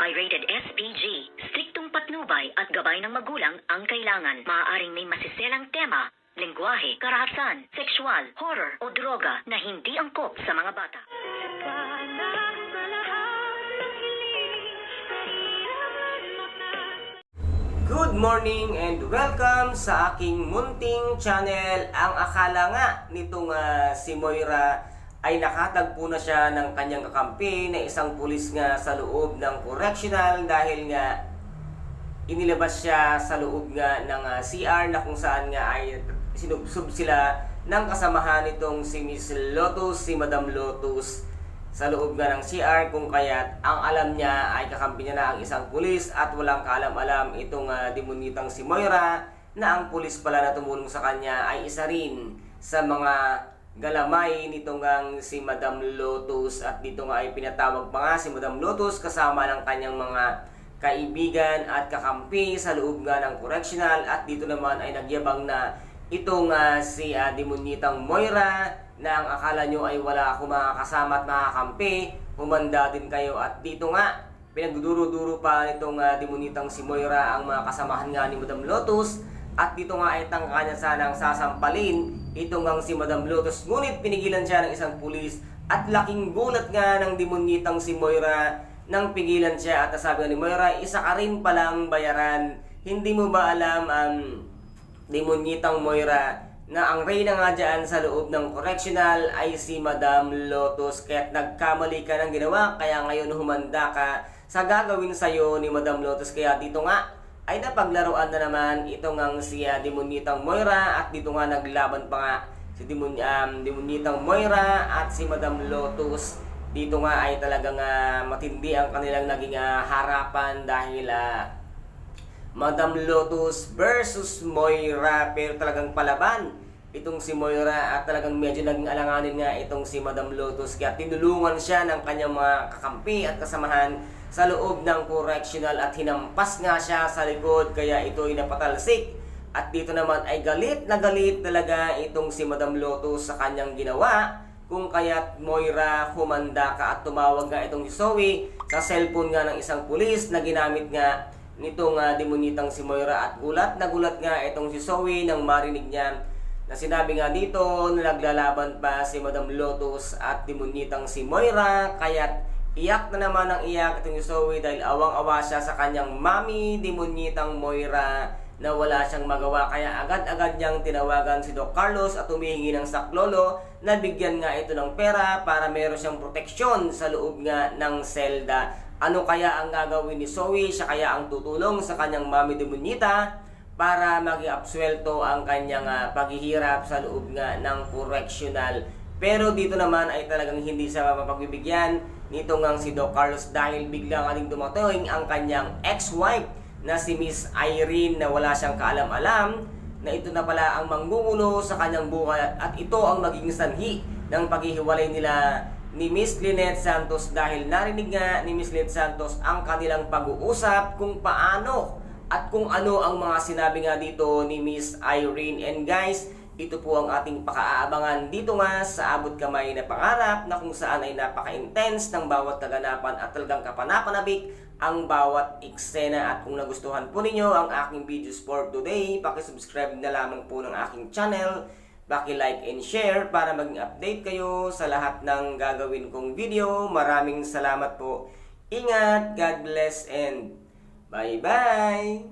ay rated SPG. Striktong patnubay at gabay ng magulang ang kailangan. Maaaring may masiselang tema, lengguwahe, karahasan, sexual, horror o droga na hindi angkop sa mga bata. Good morning and welcome sa aking munting channel. Ang akala nga nitong si Moira ay nakatagpo na siya ng kanyang kakampi na isang pulis nga sa loob ng correctional dahil nga inilabas siya sa loob nga ng CR na kung saan nga ay sinubsob sila ng kasamahan nitong si Miss Lotus, si Madam Lotus sa loob nga ng CR, kung kaya't ang alam niya ay kakampi niya na ang isang pulis at walang kaalam-alam itong demonitang si Moira na ang pulis pala na tumulong sa kanya ay isa rin sa mga galamay nitong si Madam Lotus. At dito nga ay pinatawag pa nga si Madam Lotus kasama ng kanyang mga kaibigan at kakampi sa loob nga ng correctional. At dito naman ay nagyabang na itong si demonitang Moira na ang akala nyo ay wala ako makakasama at makakampi, humanda din kayo. At dito nga, pinagduduro-duro pa nitong demonitang si Moira ang mga kasamahan nga ni Madam Lotus. At dito nga ay tangka niya sanang sasampalin itong si Madam Lotus. Ngunit pinigilan siya ng isang pulis at laking gulat nga ng demonitang si Moira nang pigilan siya. At sabi nga ni Moira, isa ka rin palang bayaran. Hindi mo ba alam, demonyitang Moira, na ang reyna nga dyan sa loob ng correctional ay si Madam Lotus? Kaya't nagkamali ka ng ginawa, kaya ngayon humanda ka sa gagawin sa'yo ni Madam Lotus. Kaya dito nga ay napaglaruan na naman itong si demonitang Moira. At dito nga naglaban pa nga si demonitang Moira at si Madam Lotus. Dito nga ay talagang matindi ang kanilang naging harapan dahil Madam Lotus versus Moira, pero talagang palaban itong si Moira at talagang medyo naging alanganin nga itong si Madam Lotus. Kaya tinulungan siya ng kanyang mga kakampi at kasamahan sa loob ng correctional at hinampas nga siya sa likod, kaya ito ay napatalsik. At dito naman ay galit na galit talaga itong si Madam Lotus sa kanyang ginawa, kung kaya't Moira, humanda ka. At tumawag nga itong si Zoe sa cellphone nga ng isang pulis na ginamit nga nitong demonitang si Moira. At gulat na gulat nga itong si Zoe nang marinig niya na sinabi nga dito na naglalaban pa si Madam Lotus at demonitang si Moira. Kaya't iyak na naman ang iyak itong si Zoe dahil awang-awa siya sa kanyang mami, demonitang Moira, na wala siyang magawa. Kaya agad-agad niyang tinawagan si Doc Carlos at humihingi ng saklolo na bigyan nga ito ng pera para meron siyang proteksyon sa loob nga ng selda. Ano kaya ang gagawin ni Zoe? Siya kaya ang tutulong sa kanyang mami demonita para mag-i-absuelto ang kanyang paghihirap sa loob nga ng correctional. Pero dito naman ay talagang hindi siya mapagbibigyan nito ngang si Doc Carlos dahil biglang aling dumatoy ang kanyang ex-wife na si Miss Irene, na wala siyang kaalam-alam na ito na pala ang manggugulo sa kanyang buhay at ito ang magiging sanhi ng paghihiwalay nila ni Miss Lynette Santos. Dahil narinig nga ni Miss Lynette Santos ang kanilang pag-uusap kung paano at kung ano ang mga sinabi nga dito ni Miss Irene. And guys, ito po ang ating pakaabangan dito nga sa Abot Kamay na Pangarap, na kung saan ay napaka-intense ng bawat kaganapan at talagang kapanapanabik ang bawat eksena. At kung nagustuhan po ninyo ang aking videos for today, pakisubscribe na lamang po ng aking channel, paki-like and share para maging update kayo sa lahat ng gagawin kong video. Maraming salamat po. Ingat, God bless, and bye-bye!